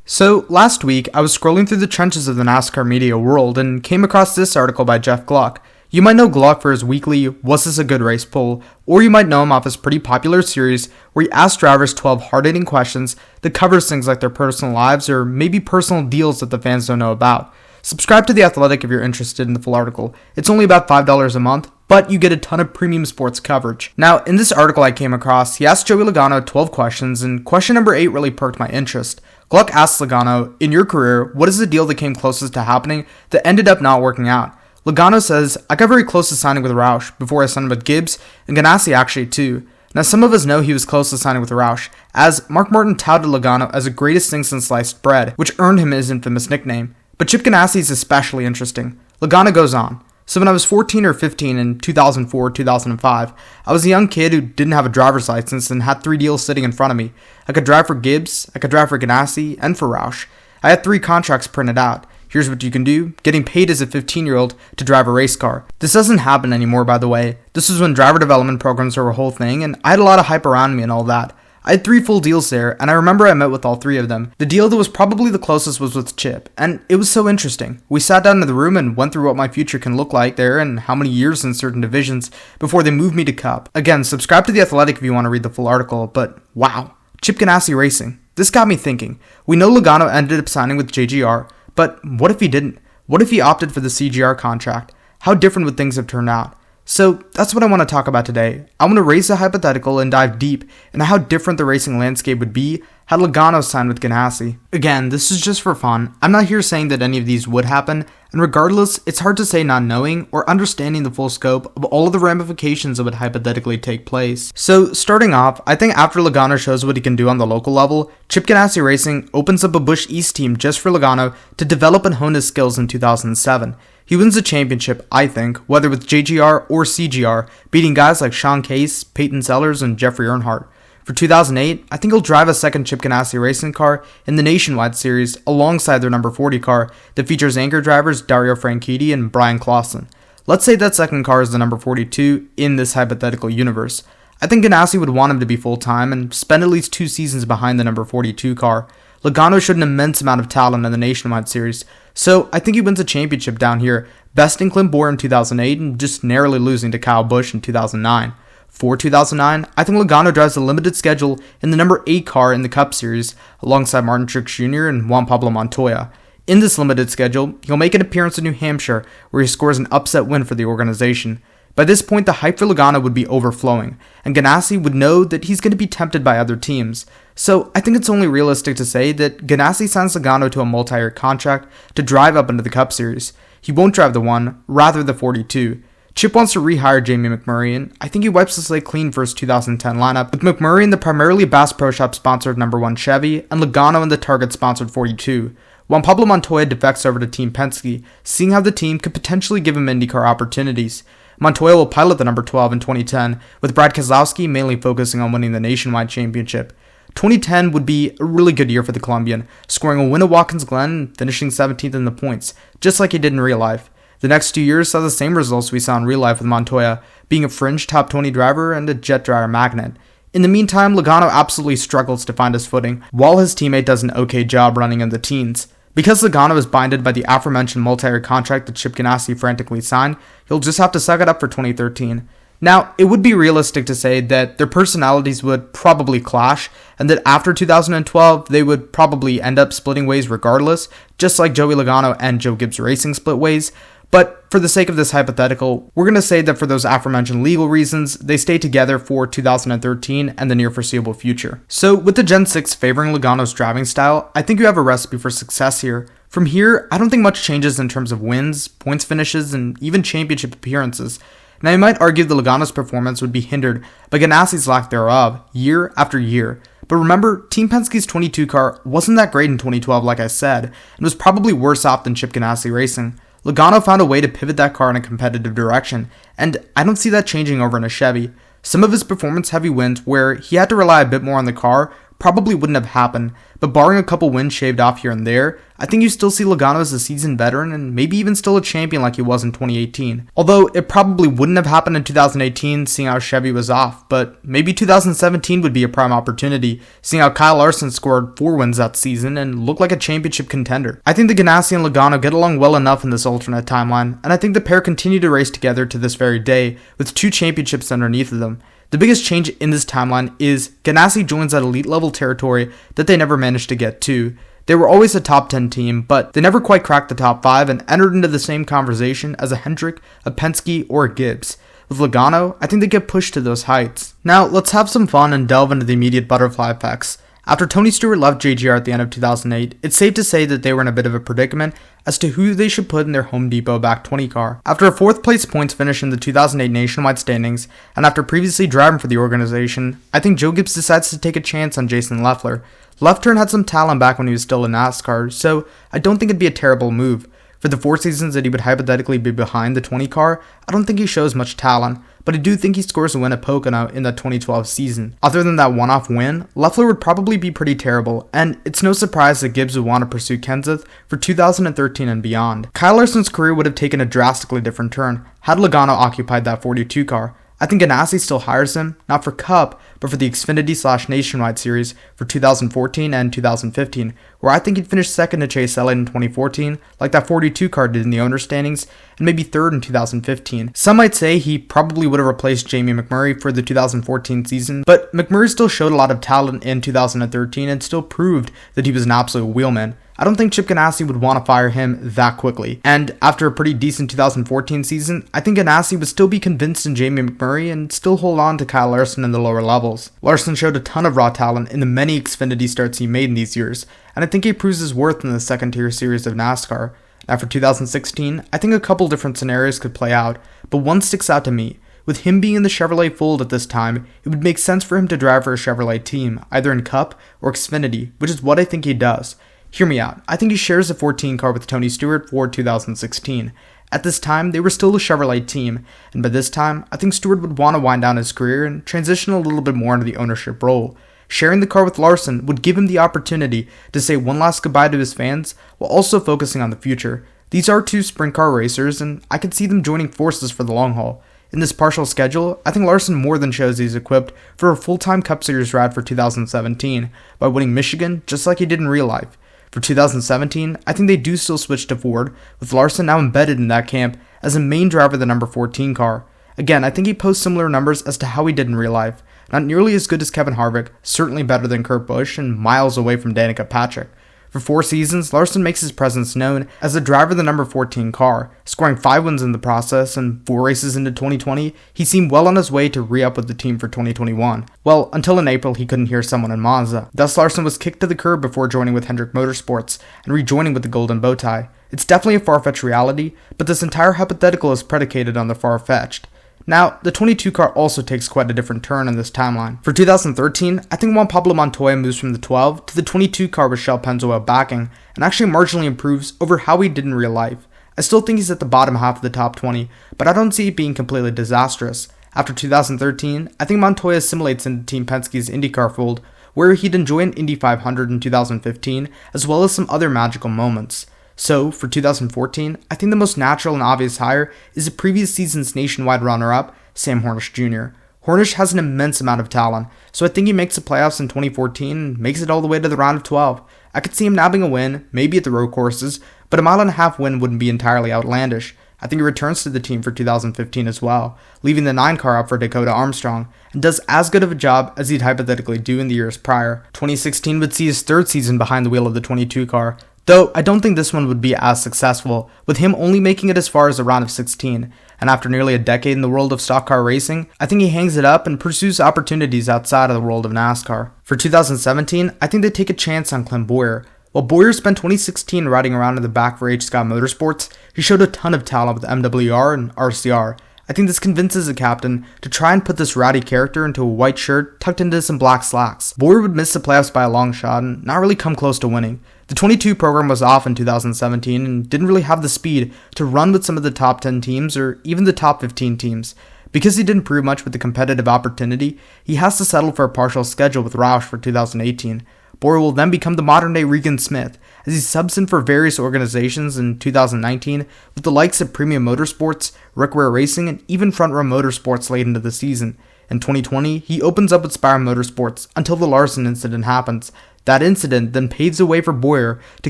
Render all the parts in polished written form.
So, last week, I was scrolling through the trenches of the NASCAR media world and came across this article by Jeff Gluck. You might know Gluck for his weekly "Was This a Good Race" poll, or you might know him off his pretty popular series where he asks drivers 12 hard-hitting questions that covers things like their personal lives or maybe personal deals that the fans don't know about. Subscribe to The Athletic if you're interested in the full article. It's only about $5 a month, but you get a ton of premium sports coverage. Now, in this article I came across, he asked Joey Logano 12 questions, and question number 8 really perked my interest. Gluck asked Logano, in your career, what is the deal that came closest to happening that ended up not working out? Logano says, I got very close to signing with Roush before I signed with Gibbs, and Ganassi actually too. Now, some of us know he was close to signing with Roush, as Mark Martin touted Logano as the greatest thing since sliced bread, which earned him his infamous nickname. But Chip Ganassi is especially interesting. Logano goes on. So when I was 14 or 15 in 2004-2005, I was a young kid who didn't have a driver's license and had 3 deals sitting in front of me. I could drive for Gibbs, I could drive for Ganassi, and for Roush. I had 3 contracts printed out. Here's what you can do, getting paid as a 15-year-old to drive a race car. This doesn't happen anymore, by the way. This was when driver development programs were a whole thing, and I had a lot of hype around me and all that. I had 3 full deals there, and I remember I met with all 3 of them. The deal that was probably the closest was with Chip, and it was so interesting. We sat down in the room and went through what my future can look like there and how many years in certain divisions before they moved me to Cup. Again, subscribe to The Athletic if you want to read the full article, but wow, Chip Ganassi Racing. This got me thinking. We know Logano ended up signing with JGR, but what if he didn't? What if he opted for the CGR contract? How different would things have turned out? So that's what I want to talk about today. I want to raise a hypothetical and dive deep into how different the racing landscape would be had Logano signed with Ganassi. Again, this is just for fun. I'm not here saying that any of these would happen, and regardless, it's hard to say not knowing or understanding the full scope of all of the ramifications that would hypothetically take place. So starting off, I think after Logano shows what he can do on the local level, Chip Ganassi Racing opens up a Busch East team just for Logano to develop and hone his skills in 2007. He wins the championship, I think, whether with JGR or CGR, beating guys like Sean Case, Peyton Sellers, and Jeffrey Earnhardt. For 2008, I think he'll drive a second Chip Ganassi racing car in the Nationwide Series alongside their number 40 car that features anchor drivers Dario Franchitti and Brian Clausen. Let's say that second car is the number 42 in this hypothetical universe. I think Ganassi would want him to be full-time and spend at least 2 seasons behind the number 42 car. Logano showed an immense amount of talent in the Nationwide Series, so I think he wins a championship down here, besting Clint Bowyer in 2008 and just narrowly losing to Kyle Busch in 2009. For 2009, I think Logano drives a limited schedule in the number 8 car in the Cup Series, alongside Martin Truex Jr. and Juan Pablo Montoya. In this limited schedule, he'll make an appearance in New Hampshire, where he scores an upset win for the organization. By this point, the hype for Logano would be overflowing, and Ganassi would know that he's going to be tempted by other teams. So I think it's only realistic to say that Ganassi signs Logano to a multi-year contract to drive up into the Cup Series. He won't drive the 1, rather the 42. Chip wants to rehire Jamie McMurray, and I think he wipes the slate clean for his 2010 lineup, with McMurray in the primarily Bass Pro Shop sponsored number 1 Chevy, and Logano in the Target sponsored 42. Juan Pablo Montoya defects over to Team Penske, seeing how the team could potentially give him IndyCar opportunities. Montoya will pilot the number 12 in 2010, with Brad Keselowski mainly focusing on winning the Nationwide Championship. 2010 would be a really good year for the Colombian, scoring a win at Watkins Glen and finishing 17th in the points, just like he did in real life. The next 2 years saw the same results we saw in real life with Montoya, being a fringe top 20 driver and a jet dryer magnet. In the meantime, Logano absolutely struggles to find his footing, while his teammate does an okay job running in the teens. Because Logano is binded by the aforementioned multi-year contract that Chip Ganassi frantically signed, he'll just have to suck it up for 2013. Now, it would be realistic to say that their personalities would probably clash, and that after 2012, they would probably end up splitting ways regardless, just like Joey Logano and Joe Gibbs Racing split ways. But for the sake of this hypothetical, we're going to say that for those aforementioned legal reasons, they stay together for 2013 and the near foreseeable future. So with the Gen 6 favoring Logano's driving style, I think you have a recipe for success here. From here, I don't think much changes in terms of wins, points finishes, and even championship appearances. Now you might argue that Logano's performance would be hindered by Ganassi's lack thereof, year after year. But remember, Team Penske's 22 car wasn't that great in 2012 like I said, and was probably worse off than Chip Ganassi Racing. Logano found a way to pivot that car in a competitive direction, and I don't see that changing over in a Chevy. Some of his performance-heavy wins where he had to rely a bit more on the car probably wouldn't have happened, but barring a couple wins shaved off here and there, I think you still see Logano as a seasoned veteran and maybe even still a champion like he was in 2018. Although it probably wouldn't have happened in 2018 seeing how Chevy was off, but maybe 2017 would be a prime opportunity seeing how Kyle Larson scored 4 wins that season and looked like a championship contender. I think the Ganassi and Logano get along well enough in this alternate timeline, and I think the pair continue to race together to this very day with 2 championships underneath of them. The biggest change in this timeline is Ganassi joins that elite level territory that they never managed to get to. They were always a top 10 team, but they never quite cracked the top 5 and entered into the same conversation as a Hendrick, a Penske, or a Gibbs. With Logano, I think they get pushed to those heights. Now, let's have some fun and delve into the immediate butterfly effects. After Tony Stewart left JGR at the end of 2008, it's safe to say that they were in a bit of a predicament as to who they should put in their Home Depot back 20 car. After a 4th place points finish in the 2008 nationwide standings, and after previously driving for the organization, I think Joe Gibbs decides to take a chance on Jason Leffler. Left turn had some talent back when he was still in NASCAR, so I don't think it'd be a terrible move. For the 4 seasons that he would hypothetically be behind the 20 car, I don't think he shows much talent, but I do think he scores a win at Pocono in that 2012 season. Other than that one-off win, Leffler would probably be pretty terrible, and it's no surprise that Gibbs would want to pursue Kenseth for 2013 and beyond. Kyle Larson's career would have taken a drastically different turn had Logano occupied that 42 car. I think Ganassi still hires him, not for Cup, but for the Xfinity/Nationwide Series for 2014 and 2015, where I think he'd finish second to Chase Elliott in 2014, like that 42 car did in the owner standings, and maybe third in 2015. Some might say he probably would have replaced Jamie McMurray for the 2014 season, but McMurray still showed a lot of talent in 2013 and still proved that he was an absolute wheelman. I don't think Chip Ganassi would want to fire him that quickly. And after a pretty decent 2014 season, I think Ganassi would still be convinced in Jamie McMurray and still hold on to Kyle Larson in the lower levels. Larson showed a ton of raw talent in the many Xfinity starts he made in these years, and I think he proves his worth in the second tier series of NASCAR. Now for 2016, I think a couple different scenarios could play out, but one sticks out to me. With him being in the Chevrolet fold at this time, it would make sense for him to drive for a Chevrolet team, either in Cup or Xfinity, which is what I think he does. Hear me out. I think he shares the 14 car with Tony Stewart for 2016. At this time, they were still a Chevrolet team, and by this time, I think Stewart would want to wind down his career and transition a little bit more into the ownership role. Sharing the car with Larson would give him the opportunity to say one last goodbye to his fans while also focusing on the future. These are 2 sprint car racers, and I could see them joining forces for the long haul. In this partial schedule, I think Larson more than shows he's equipped for a full-time Cup Series ride for 2017 by winning Michigan just like he did in real life. For 2017, I think they do still switch to Ford, with Larson now embedded in that camp as a main driver of the number 14 car. Again, I think he posts similar numbers as to how he did in real life. Not nearly as good as Kevin Harvick, certainly better than Kurt Busch, and miles away from Danica Patrick. For 4 seasons, Larson makes his presence known as the driver of the number 14 car, scoring 5 wins in the process, and 4 races into 2020, he seemed well on his way to re-up with the team for 2021. Well, until in April he couldn't hear someone in Monza. Thus Larson was kicked to the curb before joining with Hendrick Motorsports, and rejoining with the Golden Bowtie. It's definitely a far-fetched reality, but this entire hypothetical is predicated on the far-fetched. Now, the 22 car also takes quite a different turn in this timeline. For 2013, I think Juan Pablo Montoya moves from the 12 to the 22 car with Shell Pennzoil backing, and actually marginally improves over how he did in real life. I still think he's at the bottom half of the top 20, but I don't see it being completely disastrous. After 2013, I think Montoya assimilates into Team Penske's IndyCar fold, where he'd enjoy an Indy 500 in 2015, as well as some other magical moments. So, for 2014, I think the most natural and obvious hire is the previous season's nationwide runner-up, Sam Hornish Jr. Hornish has an immense amount of talent, so I think he makes the playoffs in 2014 and makes it all the way to the round of 12. I could see him nabbing a win, maybe at the road courses, but a mile-and-a-half win wouldn't be entirely outlandish. I think he returns to the team for 2015 as well, leaving the 9 car up for Dakota Armstrong, and does as good of a job as he'd hypothetically do in the years prior. 2016 would see his 3rd season behind the wheel of the 22 car, though I don't think this one would be as successful, with him only making it as far as the round of 16, and after nearly a decade in the world of stock car racing, I think he hangs it up and pursues opportunities outside of the world of NASCAR. For 2017, I think they take a chance on Clint Bowyer. While Bowyer spent 2016 riding around in the back for H. Scott Motorsports, he showed a ton of talent with MWR and RCR. I think this convinces the captain to try and put this rowdy character into a white shirt tucked into some black slacks. Bowyer would miss the playoffs by a long shot and not really come close to winning. The 22 program was off in 2017 and didn't really have the speed to run with some of the top 10 teams or even the top 15 teams. Because he didn't prove much with the competitive opportunity, he has to settle for a partial schedule with Roush for 2018. Bowyer will then become the modern-day Regan Smith, as he subs in for various organizations in 2019 with the likes of Premium Motorsports, Rickware Racing, and even Front Row Motorsports late into the season. In 2020, he opens up with Spire Motorsports until the Larson incident happens. That incident then paves the way for Bowyer to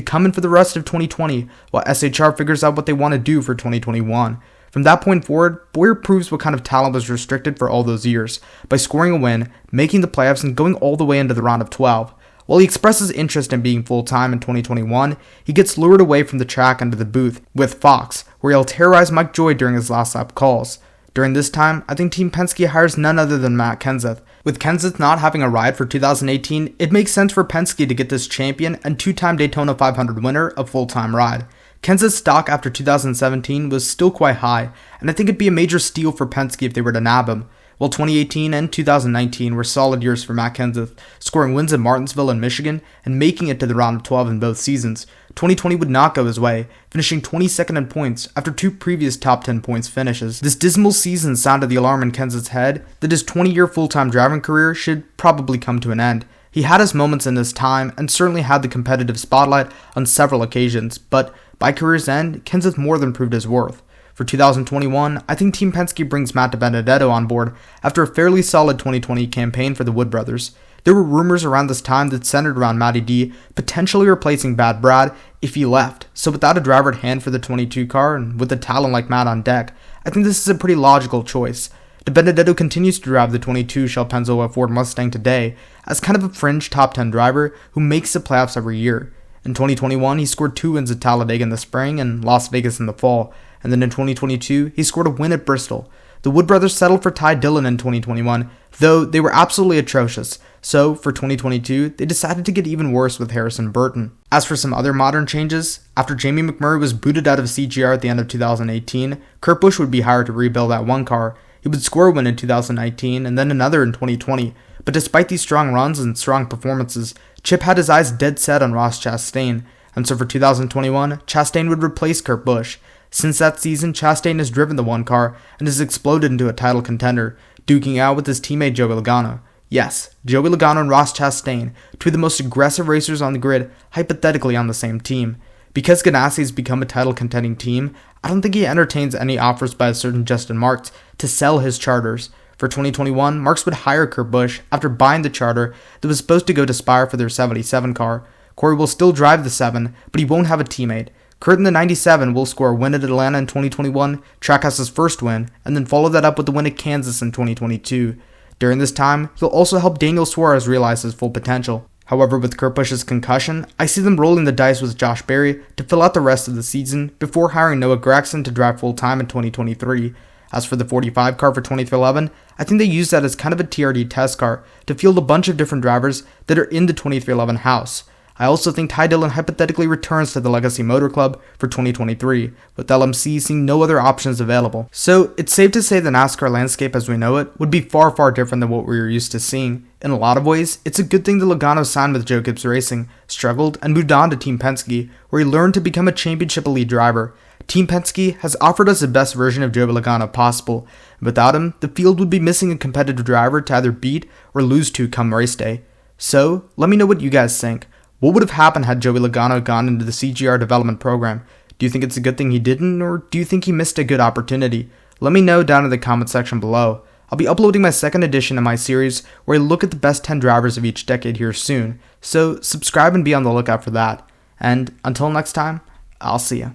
come in for the rest of 2020, while SHR figures out what they want to do for 2021. From that point forward, Bowyer proves what kind of talent was restricted for all those years, by scoring a win, making the playoffs, and going all the way into the round of 12. While he expresses interest in being full-time in 2021, he gets lured away from the track into the booth with Fox, where he'll terrorize Mike Joy during his last lap calls. During this time, I think Team Penske hires none other than Matt Kenseth. With Kenseth not having a ride for 2018, it makes sense for Penske to get this champion and two-time Daytona 500 winner a full-time ride. Kenseth's stock after 2017 was still quite high, and I think it'd be a major steal for Penske if they were to nab him. While 2018 and 2019 were solid years for Matt Kenseth, scoring wins in Martinsville and Michigan and making it to the round of 12 in both seasons, 2020 would not go his way, finishing 22nd in points after two previous top 10 points finishes. This dismal season sounded the alarm in Kenseth's head that his 20-year full-time driving career should probably come to an end. He had his moments in this time and certainly had the competitive spotlight on several occasions, but by career's end, Kenseth more than proved his worth. For 2021, I think Team Penske brings Matt DiBenedetto on board after a fairly solid 2020 campaign for the Wood brothers. There were rumors around this time that centered around Matty D potentially replacing Bad Brad if he left, so without a driver at hand for the 22 car and with a talent like Matt on deck, I think this is a pretty logical choice. DiBenedetto continues to drive the 22 Shell Pennzoil Ford Mustang today as kind of a fringe top 10 driver who makes the playoffs every year. In 2021, he scored 2 wins at Talladega in the spring and Las Vegas in the fall, and then in 2022, he scored a win at Bristol. The Wood brothers settled for Ty Dillon in 2021, though they were absolutely atrocious, so for 2022, they decided to get even worse with Harrison Burton. As for some other modern changes, after Jamie McMurray was booted out of CGR at the end of 2018, Kurt Busch would be hired to rebuild that one car. He would score a win in 2019 and then another in 2020, but despite these strong runs and strong performances, Chip had his eyes dead set on Ross Chastain, and so for 2021, Chastain would replace Kurt Busch. Since that season, Chastain has driven the one car and has exploded into a title contender, duking out with his teammate Joey Logano. Yes, Joey Logano and Ross Chastain, two of the most aggressive racers on the grid, hypothetically on the same team. Because Ganassi has become a title contending team, I don't think he entertains any offers by a certain Justin Marks to sell his charters. For 2021, Marks would hire Kurt Busch after buying the charter that was supposed to go to Spire for their 77 car. Corey will still drive the 7, but he won't have a teammate. Kurt in the 97 will score a win at Atlanta in 2021, Trackhouse's first win, and then follow that up with the win at Kansas in 2022. During this time, he'll also help Daniel Suarez realize his full potential. However, with Kurt Busch's concussion, I see them rolling the dice with Josh Berry to fill out the rest of the season before hiring Noah Gragson to drive full-time in 2023. As for the 45 car for 2011, I think they use that as kind of a TRD test car to field a bunch of different drivers that are in the 2311 house. I also think Ty Dillon hypothetically returns to the Legacy Motor Club for 2023, with LMC seeing no other options available. So it's safe to say the NASCAR landscape as we know it would be far, far different than what we were used to seeing. In a lot of ways, it's a good thing that Logano signed with Joe Gibbs Racing, struggled, and moved on to Team Penske, where he learned to become a championship elite driver. Team Penske has offered us the best version of Joey Logano possible, and without him, the field would be missing a competitive driver to either beat or lose to come race day. So, let me know what you guys think. What would have happened had Joey Logano gone into the CGR development program? Do you think it's a good thing he didn't, or do you think he missed a good opportunity? Let me know down in the comment section below. I'll be uploading my second edition of my series where I look at the best 10 drivers of each decade here soon, so subscribe and be on the lookout for that. And until next time, I'll see ya.